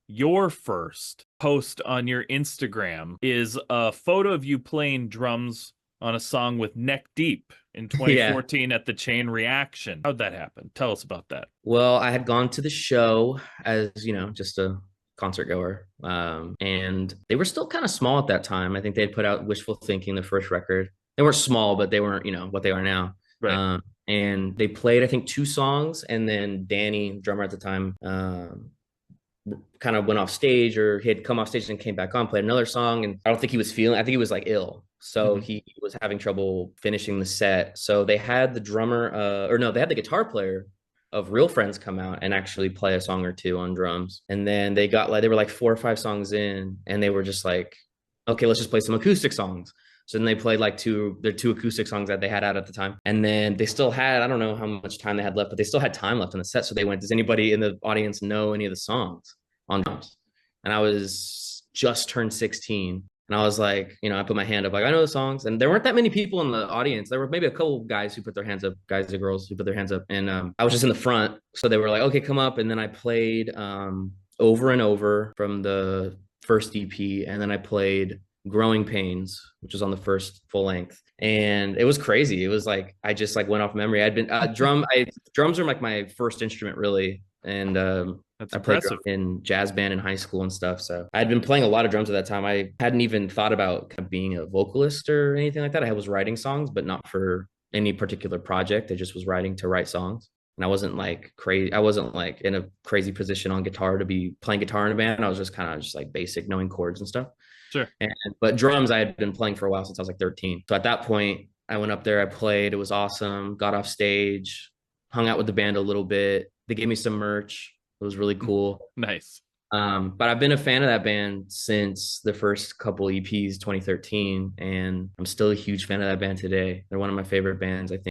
your first post on your Instagram is a photo of you playing drums on a song with Neck Deep in Yeah. 2014 at the Chain Reaction. How'd that happen? Tell us about that. Well, I had gone to the show as, just a concert goer. And they were still kind of small at that time. I think they had put out Wishful Thinking, the first record. They weren't small, but they weren't, what they are now. Right. And they played, I think, two songs. And then Danny, drummer at the time, kind of went off stage, or he had come off stage and came back on, played another song. And I don't think he was feeling, I think he was like ill. So Mhm. he was having trouble finishing the set. So they had the drummer, or no, they had the guitar player of Real Friends come out and actually play a song or two on drums. And then they were like 4 or 5 songs in, and they were just like, okay, let's just play some acoustic songs. So then they played like their two acoustic songs that they had out at the time. And then they still had, I don't know how much time they had left, but they still had time left in the set. So they went, does anybody in the audience know any of the songs on drums? And I was just turned 16. And I was like, I put my hand up, like, I know the songs. And there weren't that many people in the audience. There were maybe a couple guys who put their hands up, guys and girls who put their hands up. And I was just in the front. So they were like, okay, come up. And then I played Over and Over from the first EP. And then I played Growing Pains, which was on the first full length. And it was crazy. It was like, I just like went off memory. I'd been drums are like my first instrument really. And That's I played impressive. drums in jazz band in high school and stuff. So I had been playing a lot of drums at that time. I hadn't even thought about kind of being a vocalist or anything like that. I was writing songs, but not for any particular project. I just was writing to write songs. And I wasn't like crazy. I wasn't like in a crazy position on guitar to be playing guitar in a band. I was just kind of just like basic knowing chords and stuff. Sure. But drums I had been playing for a while since I was like 13. So at that point, I went up there, I played, it was awesome, got off stage, hung out with the band a little bit. They gave me some merch. It was really cool. Nice. But I've been a fan of that band since the first couple EPs, 2013, and I'm still a huge fan of that band today. They're one of my favorite bands, I think.